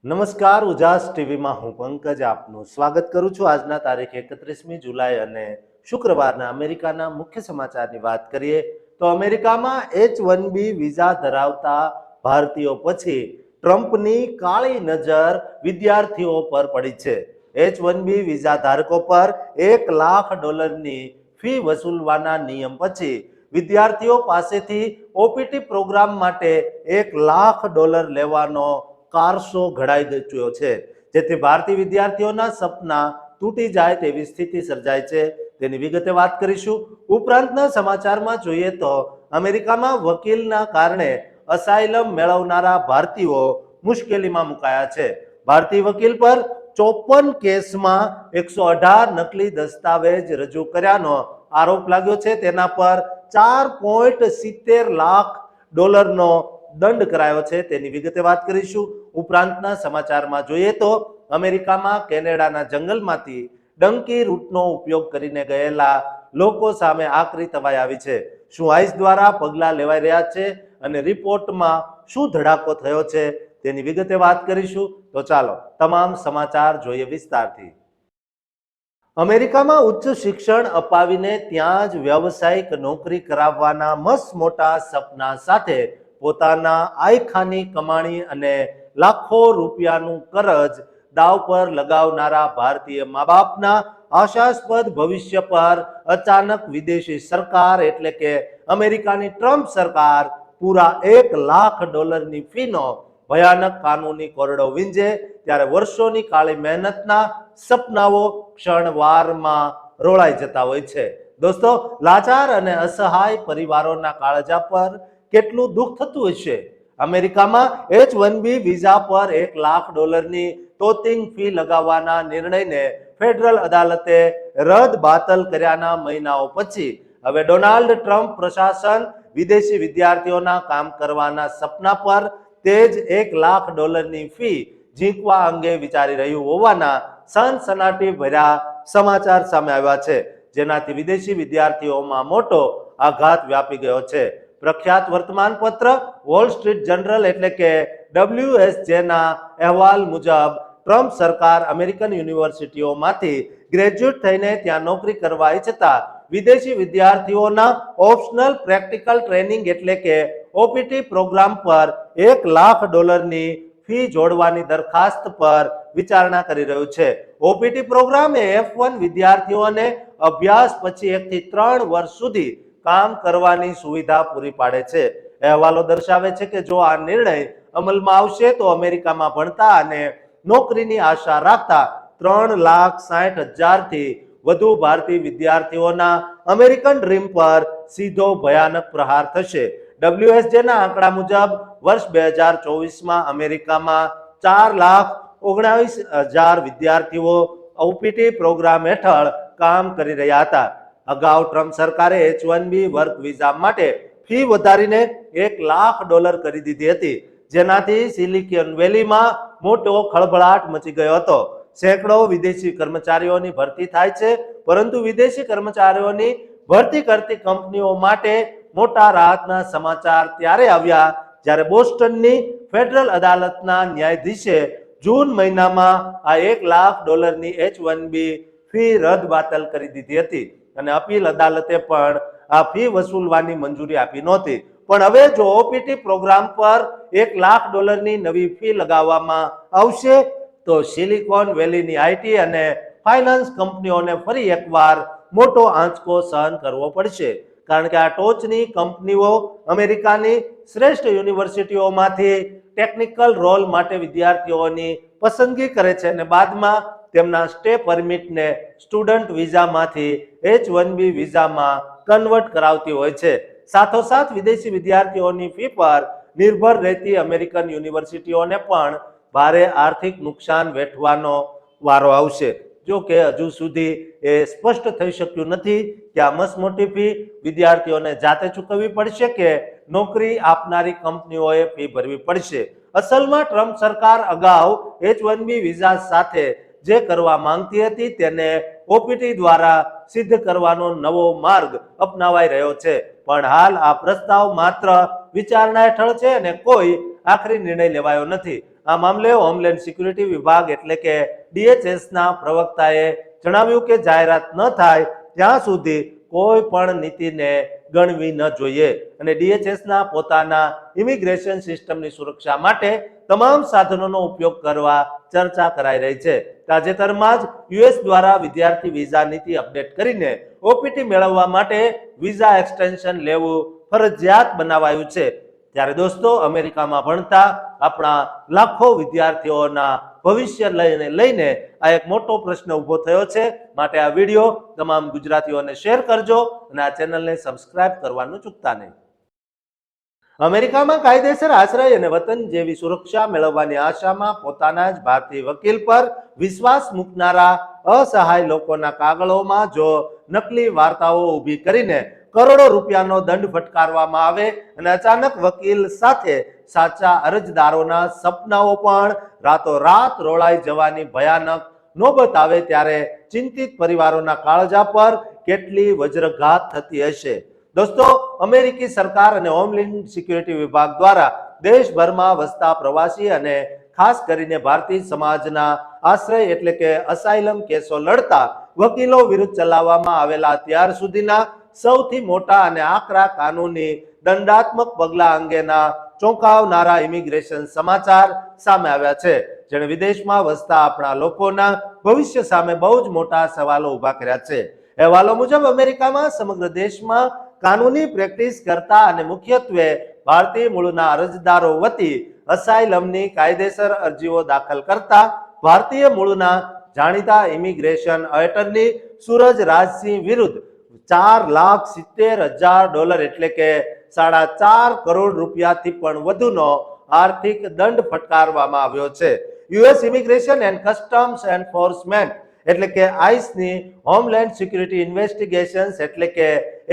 નમસ્કાર, ઉજાસ ટીવીમાં હું પંકજ આપનું સ્વાગત કરું છું। આજના તારીખ 31મી જુલાઈ અને શુક્રવારના અમેરિકાના મુખ્ય સમાચારની વાત કરીએ તો અમેરિકામાં H1B વિઝા ધરાવતા ભારતીયો પછી ટ્રમ્પની કાળી નજર વિદ્યાર્થીઓ પર પડી છે। H1B વિઝા ધારકો પર $1,00,000ની ફી વસૂલવાના નિયમ પછી વિદ્યાર્થીઓ પાસેથી ઓપીટી પ્રોગ્રામ માટે $1,00,000 લેવાનો કારસો ઘડાઈ ચૂક્યો છે, જેથી ભારતીય વિદ્યાર્થીઓના સપના તૂટી જાય તેવી સ્થિતિ સર્જાય છે। તેની વિગતે વાત કરીશું। ઉપરાંતના સમાચારમાં જોઈએ તો અમેરિકામાં વકીલના કારણે અસાઇલમ મેળવનારા ભારતીયો મુશ્કેલીમાં મુકાયા છે। ભારતીય વકીલ પર 54 કેસમાં 118 નકલી દસ્તાવેજ રજૂ કર્યાનો આરોપ લાગ્યો છે। તેના પર $4.70 લાખ દંડ કરાયો છે। તેની વિગતે વાત કરીશું। ઉપરાંતના સમાચારમાં જોઈએ તો અમેરિકામાં કેનેડાના જંગલમાંથી ડંકી રૂટનો ઉપયોગ કરીને ગયેલા લોકો સામે આકરી તવાઈ આવી છે। શું આઈસ દ્વારા પગલાં લેવાઈ રહ્યા છે અને રિપોર્ટમાં શું ધડાકો થયો છે તેની વિગતે વાત કરીશું। તો ચાલો તમામ સમાચાર જોઈએ વિસ્તારથી। અમેરિકામાં ઉચ્ચ શિક્ષણ અપાવીને ત્યાં જ વ્યવસાયિક નોકરી કરાવવાના મસ્ત મોટા સપના સાથે પોતાના આયખાની કમાણી અને લાખો રૂપિયાનું કરજ દાવ પર લગાવનારા ભારતીય મા બાપના આશાસ્પદ ભવિષ્ય પર અચાનક વિદેશી સરકાર એટલે કે અમેરિકાની ટ્રમ્પ સરકાર પૂરા $1,00,000ની ફીનો ભયાનક કાનૂની કોરડો વીંજે ત્યારે વર્ષોની કાળી મહેનતના સપનાઓ ક્ષણવારમાં રોળાઈ જતા હોય છે। દોસ્તો, લાચાર અને અસહાય પરિવારોના કાળજા પર કેટલું દુઃખ થતું હશે। અમેરિકામાં H1B વિઝા પર $1,00,000ની તોતિંગ ફી લગાવવાના નિર્ણયને ફેડરલ અદાલતે રદ-બાતલ કર્યાના મહિનાઓ પછી હવે ડોનાલ્ડ ટ્રમ્પ પ્રશાસન વિદેશી વિદ્યાર્થીઓના કામ કરવાના સપના પર તે જ $1,00,000ની ફી ઝીંકવા અંગે વિચારી રહ્યું હોવાના સનસનાટી ભર્યા સમાચાર સામે આવ્યા છે, જેનાથી વિદેશી વિદ્યાર્થીઓમાં મોટો આઘાત વ્યાપી ગયો છે। પ્રખ્યાત વર્તમાન પત્ર વોલ સ્ટ્રીટ જર્નલ એટલે કે WSJના અહેવાલ મુજબ ટ્રમ્પ સરકાર અમેરિકન યુનિવર્સિટીઓમાંથી ગ્રેજ્યુએટ થઈને ત્યાં નોકરી કરવા ઈચ્છતા વિદેશી વિદ્યાર્થીઓના ઓપ્શનલ પ્રેક્ટિકલ ટ્રેનિંગ એટલે કે ઓપીટી પ્રોગ્રામ પર $1,00,000ની ફી જોડવાની દરખાસ્ત પર વિચારણા કરી રહ્યું છે। ઓપીટી પ્રોગ્રામ એ F1 વિદ્યાર્થીઓને અભ્યાસ પછી 1 થી 3 વર્ષ સુધી કામ કરવાની સુવિધા પૂરી પાડે છે। અહેવાલો દર્શાવે છે કે જો આ નિર્ણય અમલમાં આવશે તો અમેરિકામાં ભણતા અને નોકરીની આશા રાખતા 3,60,000થી વધુ ભારતીય વિદ્યાર્થીઓના અમેરિકન ડ્રીમ પર સીધો ભયાનક પ્રહાર થશે। WSJના આંકડા મુજબ વર્ષ 2024માં અમેરિકામાં 4,19,000 વિદ્યાર્થીઓ ઓપીટી પ્રોગ્રામ હેઠળ કામ કરી રહ્યા હતા। અગાઉ ટ્રમ્પ સરકારે H1B વર્ક વિઝા માટે ફી વધારીને $1,00,000 કરી દીધી હતી, જેનાથી સિલિકોન વેલીમાં મોટો ખળભળાટ મચી ગયો હતો। સેંકડો વિદેશી કર્મચારીઓની ભરતી થાય છે, પરંતુ વિદેશી કર્મચારીઓની ભરતી કરતી કંપનીઓ માટે મોટા રાહતના સમાચાર ત્યારે આવ્યા જ્યારે બોસ્ટનની ફેડરલ અદાલતના ન્યાયાધીશે જૂન મહિનામાં આ $1,00,000ની H1B ફી રદ-બાતલ કરી દીધી હતી અને અપીલ અદાલતે પણ આ ફી વસૂલવાની મંજૂરી આપી નહોતી। પણ હવે જો ઓપીટી પ્રોગ્રામ પર $1,00,000ની નવી ફી લગાવવામાં આવશે તો સિલિકોન વેલીની આઈટી અને ફાઇનાન્સ કંપનીઓને ફરી એકવાર મોટો આંચકો સહન કરવો પડશે, કારણ કે આ ટોચની કંપનીઓ અમેરિકાની શ્રેષ્ઠ યુનિવર્સિટીઓમાંથી ટેકનિકલ રોલ માટે વિદ્યાર્થીઓની પસંદગી કરે છે અને બાદમાં તેમના સ્ટે પરમિટને સ્ટુડન્ટ વિઝામાંથી H1B વિઝામાં કન્વર્ટ કરાવતી હોય છે। સાથોસાથ વિદેશી વિદ્યાર્થીઓની ફી પર નિર્ભર રહેતી અમેરિકન યુનિવર્સિટીઓને પણ ભારે આર્થિક નુકસાન વેઠવાનો વારો આવશે। જો કે હજુ સુધી એ સ્પષ્ટ થઈ શક્યું નથી કે આ મસમોટી ફી વિદ્યાર્થીઓને જાતે ચૂકવવી પડશે કે નોકરી આપનારી કંપનીઓએ ફી ભરવી પડશે। અસલમાં ટ્રમ્પ સરકાર અગાઉ H1B વિઝા સાથે જે કરવા માંગતી હતી તેને ઓપીટી દ્વારા સિદ્ધ કરવાનો નવો માર્ગ અપનાવાઈ રહ્યો છે, પણ હાલ આ પ્રસ્તાવ માત્ર વિચારણા હેઠળ છે અને કોઈ આખરી નિર્ણય લેવાયો નથી। આ મામલે હોમલેન્ડ સિક્યુરિટી વિભાગ એટલે કે DHSના પ્રવક્તાએ જણાવ્યું કે જાહેરાત ન થાય ત્યાં સુધી કોઈ પણ નીતિને ગણવી ન જોઈએ અને DHSના પોતાના ઇમિગ્રેશન સિસ્ટમની સુરક્ષા માટે તમામ સાધનોનો ઉપયોગ કરવા ચર્ચા કરાઈ રહી છે. તાજેતરમાં જ US દ્વારા વિદ્યાર્થી વિઝા નીતિ અપડેટ કરીને OPT મેળવવા માટે વિઝા એક્સટેન્શન લેવું ફરજિયાત બનાવાયું છે. ત્યારે દોસ્તો, અમેરિકામાં ભણતા આપણા લાખો વિદ્યાર્થીઓના ભવિષ્ય લઈને આ એક મોટો પ્રશ્ન ઊભો થયો છે. માટે આ વિડીયો તમામ ગુજરાતીઓને શેર કરજો અને આ ચેનલને સબસ્ક્રાઇબ કરવાનું ચૂકતા નહીં. અમેરિકામાં કાયદેસર આશ્રય અને વતન જેવી સુરક્ષા મેળવવાની આશામાં પોતાના જ ભારતીય વકીલ પર વિશ્વાસ મૂકનારા અસહાય લોકોના કાગળોમાં જો નકલી વાર્તાઓ ઊભી કરીને કરોડો રૂપિયાનો દંડ ફટકારવામાં આવે અને અચાનક વકીલ સાથે સાચા અરજદારોના સપનાઓ પણ રાતોરાત રોળાઈ જવાની ભયાનક નોબત આવે ત્યારે ચિંતિત પરિવારોના કાળજા પર કેટલી વજ્રઘાત થતી હશે. દોસ્તો, અમેરિકી સરકાર અને હોમલેન્ડ સિક્યુરિટી વિભાગ દ્વારા દેશભરમાં વસતા પ્રવાસી અને ખાસ કરીને ભારતીય સમાજના આશ્રય એટલે કે અસાઇલમ કેસો લડતા વકીલો વિરુદ્ધ ચલાવવામાં આવેલા અત્યાર સુધીના સૌથી મોટા અને આકરા કાનૂની દંડાત્મક પગલા અંગેના ચોંકાવનારા ઇમિગ્રેશન સમાચાર સામે આવ્યા છે, જેણે વિદેશમાં વસતા આપણા લોકોના ભવિષ્ય સામે બહુ જ મોટા સવાલો ઊભા કર્યા છે. અહેવાલો મુજબ અમેરિકામાં સમગ્ર દેશમાં કાનૂની પ્રેક્ટિસ કરતા અને મુખ્યત્વે ભારતીય મૂળના અરજદારો વતી અસાઇલમની કાયદેસર અરજીઓ દાખલ કરતા ભારતીય મૂળના જાણીતા ઇમિગ્રેશન એટર્ની સૂરજ રાજસિંહ વિરુદ્ધ $4,70,000 એટલે કે 4.5 કરોડ રૂપિયાથી પણ વધુનો આર્થિક દંડ ફટકારવામાં આવ્યો છે. US immigration and customs enforcement એટલે કે આઈસની હોમલેન્ડ સિક્યુરિટી ઇન્વેસ્ટિગેશન્સ એટલે કે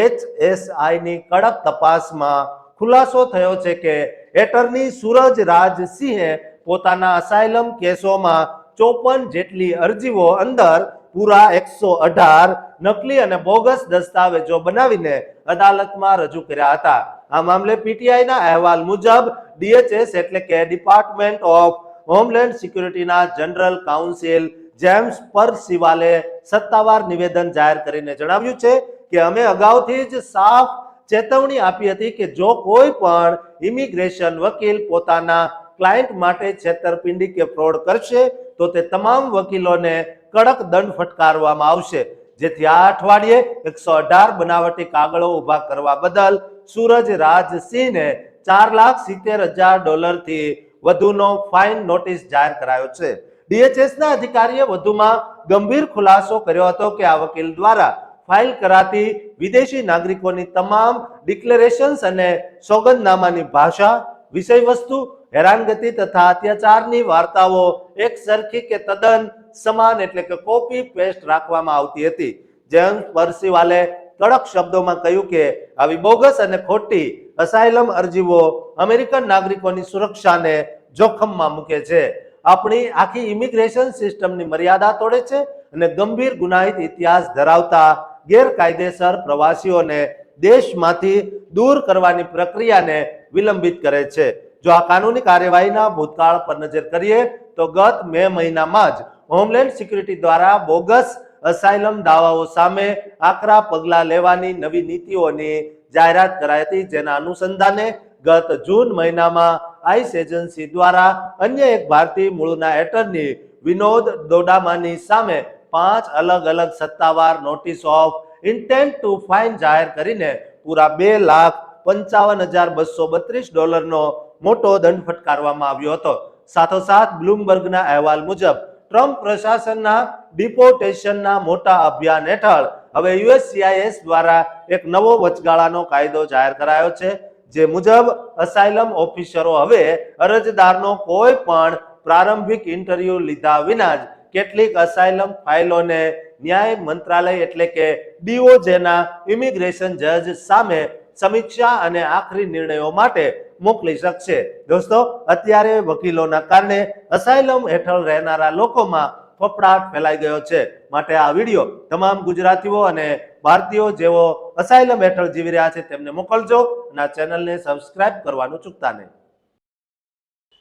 HSI ની કડક તપાસમાં ખુલાસો થયો છે કે એટર્ની સૂરજ રાજસિંહે પોતાના અસાઇલમ કેસોમાં 54 જેટલી અરજીઓ અંદર પૂરા 118 નકલી અને બોગસ દસ્તાવેજો બનાવીને અદાલતમાં રજૂ કર્યા હતા. આ મામલે PTIના અહેવાલ મુજબ DHS એટલે કે ડિપાર્ટમેન્ટ ઓફ હોમલેન્ડ સિક્યુરિટીના જનરલ કાઉન્સિલ જેમ્સ પરસિવાલે સત્તાવાર નિવેદન જાહેર કરીને જણાવ્યું છે કે અમે અગાઉથી જ સાફ ચેતવણી આપી હતી કે જો કોઈ પણ ઇમિગ્રેશન વકીલ પોતાના ક્લાયન્ટ માટે છેતરપિંડી કે ફ્રોડ કરશે તો તે તમામ વકીલોને કડક દંડ ફટકારવામાં આવશે. જેથી આ અઠવાડિયે 118 બનાવટી કાગળો ઊભા કરવા બદલ સૂરજ રાજસિંહને $4,70,000 થી વધુનો ફાઇન નોટિસ જાહેર કરાયો છે. DHSના અધિકારીએ વધુમાં ગંભીર ખુલાસો કર્યો હતો કે આ વકીલ દ્વારા ફાઇલ કરાતી વિદેશી નાગરિકોની તમામ ડિક્લેરેશન્સ અને સોગંદનામાની ભાષા, વિષયવસ્તુ, હેરાનગતિ તથા અત્યાચારની વાર્તાઓ એક સરખી કે તદ્દન સમાન એટલે કે કોપી પેસ્ટ રાખવામાં આવતી હતી. જેમ્સ પરસિવાલે કડક શબ્દોમાં કહ્યું કે આવી બોગસ અને ખોટી અસાઇલમ અરજીઓ અમેરિકન નાગરિકોની સુરક્ષાને જોખમમાં મૂકે છે, આપણી આખી ઇમિગ્રેશન સિસ્ટમની મર્યાદા તોડે છે અને ગંભીર ગુનાહિત ઇતિહાસ ધરાવતા ગેરકાયદેસર પ્રવાસીઓને દેશમાંથી દૂર કરવાની પ્રક્રિયાને વિલંબિત કરે છે. જો આ કાનૂની કાર્યવાહીના ભૂતકાળ પર નજર કરીએ તો ગત મે મહિનામાં જ હોમલેન્ડ સિક્યુરિટી દ્વારા બોગસ અસાઇલમ દાવાઓ સામે આકરા પગલાં લેવાની નવી નીતિઓની જાહેરાત કરાઈ હતી, જેના અનુસંધાને ગત જૂન મહિનામાં આઈસ એજન્સી દ્વારા અન્ય એક ભારતીય મૂળના એટર્ની વિનોદ દોડામાની સામે 5 અલગ અલગ સત્તાવાર notice of intent two fine જાહેર કરીને પૂરા $2,55,232 નો મોટો દંડ ફટકારવામાં આવ્યો હતો. સાથોસાથ બ્લુમબર્ગના અહેવાલ મુજબ ટ્રમ્પ પ્રશાસનના ડિપોર્ટેશનના મોટા અભિયાન હેઠળ હવે USCIS દ્વારા એક નવો વચગાળાનો કાયદો જાહેર કરાયો છે, જે મુજબ અસાઇલમ ઓફિસરો હવે અરજદારનો કોઈ પણ પ્રારંભિક ઇન્ટરવ્યુ લીધા વિના જ કેટલીક અસાઇલમ ફાઇલોને ન્યાય મંત્રાલય એટલે કે DOJના ઇમિગ્રેશન જજ સામે સમીક્ષા અને આખરી નિર્ણયો માટે મોકલી શકશે. દોસ્તો, અત્યારે વકીલોના કારણે અસાઇલમ હેઠળ રહેનારા લોકોમાં ફફડાટ ફેલાઈ ગયો છે. માટે આ વિડીયો તમામ ગુજરાતીઓ અને ભારતીયો જેઓ અસાઇલમ હેઠળ જીવી રહ્યા છે તેમને મોકલજો અને આ ચેનલને સબસ્ક્રાઇબ કરવાનું ચૂકતા નહીં.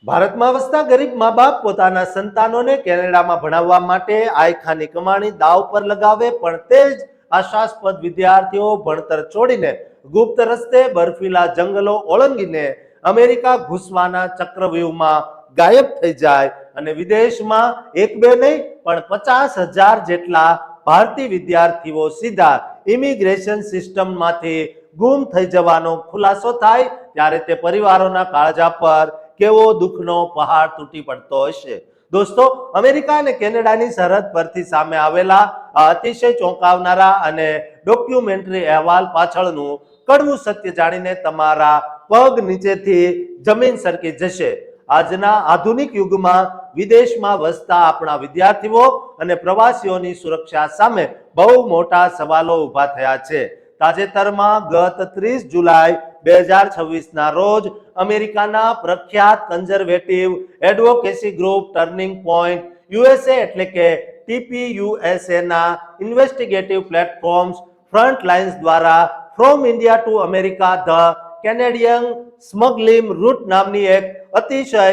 ભારતમાં વસતા ગરીબ મા બાપ પોતાના સંતાનોને કેનેડામાં ભણાવવા માટે આયખાની કમાણી દાવ પર લગાવે, પણ તે જ આશાસ્પદ વિદ્યાર્થીઓ ભણતર છોડીને ગુપ્ત રસ્તે બર્ફીલા જંગલો ઓળંગીને અમેરિકા ઘૂસવાના ચક્રવ્યૂહમાં ગાયબ થઈ જાય અને વિદેશમાં એક બે નહીં પણ 50,000 જેટલા ભારતીય વિદ્યાર્થીઓ સીધા ઇમિગ્રેશન સિસ્ટમમાંથી ગુમ થઈ જવાનો ખુલાસો થાય ત્યારે તે પરિવારોના કાળજા પર કેવો દુઃખનો પહાડ તૂટી પડતો હશે. દોસ્તો, અમેરિકા અને કેનેડાની સરહદ પરથી સામે આવેલા આ અતિશય ચોંકાવનારા અને ડોક્યુમેન્ટરી અહેવાલ પાછળનું કડવું સત્ય જાણીને તમારા પગ નીચેથી જમીન સરકી જશે. આજના આધુનિક યુગમાં વિદેશમાં વસતા આપણા વિદ્યાર્થીઓ અને પ્રવાસીઓની સુરક્ષા સામે બહુ મોટા સવાલો ઊભા થયા છે. તાજેતરમાં ગત 30 જુલાઈ 2026ના રોજ અમેરિકાના પ્રખ્યાત conservative advocacy group turning point USA એટલે કે TPUSA ના ઇન્વેસ્ટિગેટિવ પ્લેટફોર્મ્સ ફ્રન્ટ લાઇન્સ દ્વારા from India to America the Canadian smuggling route નામની એક અતિશય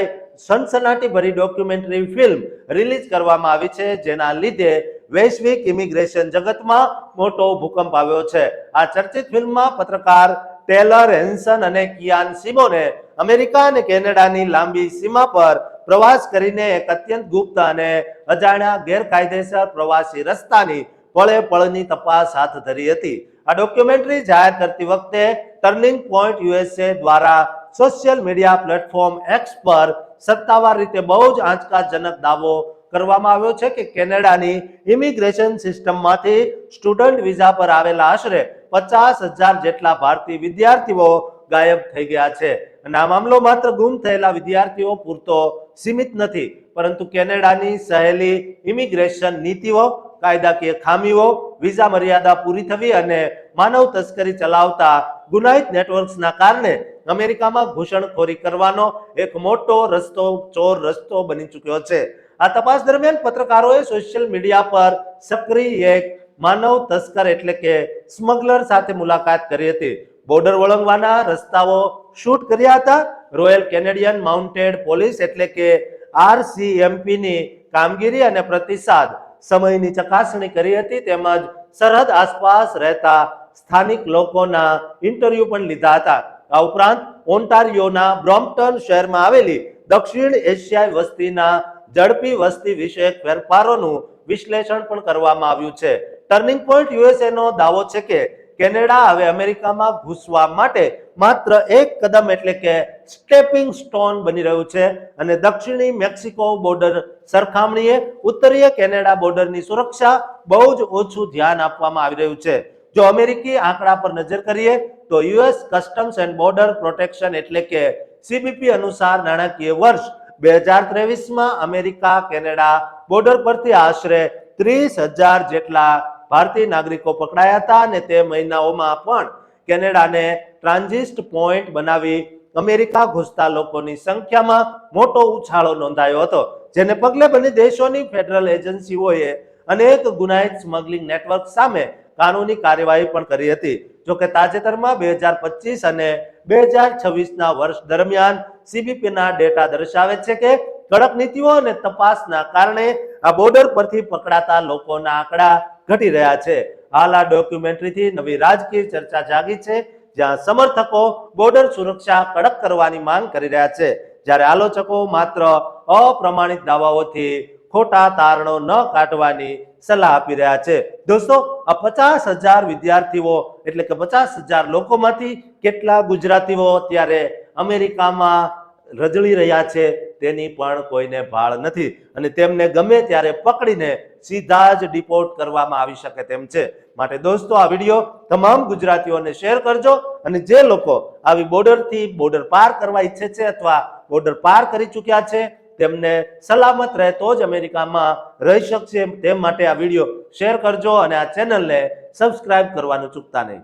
સનસનાટીભરી ડોક્યુમેન્ટરી ફિલ્મ રિલીઝ કરવામાં આવી છે, જેના લીધે વૈશ્વિક ઇમિગ્રેશન જગતમાં મોટો ભૂકંપ આવ્યો છે. આ ચર્ચિત ફિલ્મમાં પત્રકાર ટેલર હેન્સન અને કિયાન સિમોને અમેરિકા અને કેનેડાની લાંબી સીમા પર પ્રવાસ કરીને એક અત્યંત ગુપ્ત અને અજાણ્યા ગેરકાયદેસર પ્રવાસી રસ્તાની પળે પળની તપાસ હાથ ધરી હતી. આ ડોક્યુમેન્ટરી જાહેર કરતી વખતે ટર્નિંગ પોઈન્ટ યુએસએ દ્વારા સોશિયલ મીડિયા પ્લેટફોર્મ એક્સ પર સત્તાવાર રીતે બહુ જ આંચકાજનક દાવો કરવામાં આવ્યો છે કે કેનેડાની ઇમિગ્રેશન સિસ્ટમમાંથી સ્ટુડન્ટ વિઝા પર આવેલા આશરે 50,000 જેટલા ભારતીય વિદ્યાર્થીઓ ગાયબ થઈ ગયા છે. અને આ મામલો માત્ર ગુમ થયેલા વિદ્યાર્થીઓ પૂરતો સીમિત નથી, પરંતુ કેનેડાની સહેલી ઇમિગ્રેશન નીતિઓ, કાયદાકીય ખામીઓ, વિઝા મર્યાદા પૂરી થવી અને માનવ તસ્કરી ચલાવતા ગુનાહિત નેટવર્ક્સના કારણે અમેરિકામાં ઘૂસણખોરી કરવાનો એક મોટો ચોર રસ્તો બની ચૂક્યો છે. આ તપાસ દરમિયાન પત્રકારોએ સોશિયલ મીડિયા પર સક્રિય એક માનવ તસ્કર એટલે કે સ્મગલર સાથે મુલાકાત કરી હતી. બોર્ડર વળંગવાના રસ્તાઓ શૂટ કર્યા હતા. રોયલ કેનેડિયન માઉન્ટેડ પોલીસ એટલે કે RCMP ની કામગીરી અને પ્રતિસાદ સમયની ચકાસણી કરી હતી, તેમજ સરહદ આસપાસ રહેતા સ્થાનિક લોકોના ઇન્ટરવ્યુ પણ લીધા હતા. આ ઉપરાંત ઓન્ટારિયોના બ્રોમ્પટન શહેરમાં આવેલી દક્ષિણ એશિયાઈ વસ્તીના ઝડપી વસ્તી વિષયક ફેરફારોનું વિશ્લેષણ પણ કરવામાં આવ્યું છે. ટર્નિંગ પોઈન્ટ યુએસએ નો દાવો છે કે કેનેડા હવે અમેરિકામાં ઘૂસવા માટે માત્ર એક કદમ એટલે કે સ્ટેપિંગ સ્ટોન બની રહ્યું છે અને દક્ષિણી મેક્સિકો બોર્ડર સરખામણીએ ઉત્તરીય કેનેડા બોર્ડરની સુરક્ષા બહુ જ ઓછું ધ્યાન આપવામાં આવી રહ્યું છે. જો અમેરિકી આંકડા પર નજર કરીએ તો US customs and border protection એટલે કે CBP અનુસાર નાણાકીય વર્ષ 2023માં અમેરિકા કેનેડા બોર્ડર પરથી આશરે 30,000 જેટલા ભારતીય નાગરિકો પકડાયા હતા અને તે મહિનાઓમાં પણ કેનેડાને ટ્રાન્ઝિટ પોઈન્ટ બનાવી અમેરિકા ઘૂસતા લોકોની સંખ્યામાં મોટો ઉછાળો નોંધાયો હતો, જેને પગલે બંને દેશોની ફેડરલ એજન્સીઓએ અનેક ગુનાહિત સ્મગલિંગ નેટવર્ક સામે કાનૂની કાર્યવાહી પણ કરી હતી. જોકે તાજેતરમાં 2025 અને 2026ના વર્ષ દરમિયાન CBPના ડેટા દર્શાવે છે કે કડક નીતિઓ અને તપાસના કારણે આ બોર્ડર પરથી પકડાતા લોકોના આંકડા ઘટી રહ્યા છે. હાલ આ ડોક્યુમેન્ટરીથી નવી રાજકીય ચર્ચા જાગી છે, જ્યાં સમર્થકો બોર્ડર સુરક્ષા કડક કરવાની માંગ કરી રહ્યા છે, જ્યારે આલોચકો માત્ર અપ્રમાણિત દાવાઓથી ખોટા તારણો ન કાઢવાની સલાહ આપી રહ્યા છે. દોસ્તો, આ 50,000 વિદ્યાર્થીઓ એટલે કે 50,000 લોકોમાંથી કેટલા ગુજરાતીઓ અત્યારે અમેરિકામાં રજળી રહ્યા છે તેની પણ કોઈને ભાળ નથી અને તેમને ગમે ત્યારે પકડીને સીધા જ ડિપોર્ટ કરવામાં આવી શકે તેમ છે. માટે દોસ્તો, આ વિડીયો તમામ ગુજરાતીઓને શેર કરજો અને જે લોકો આવી બોર્ડર પાર કરવા ઈચ્છે છે અથવા બોર્ડર પાર કરી ચૂક્યા છે તેમને સલામત રહે તો જ અમેરિકામાં રહી શકશે તેમ માટે આ વિડીયો શેર કરજો અને આ ચેનલને સબસ્ક્રાઇબ કરવાનું ચૂકતા નહીં.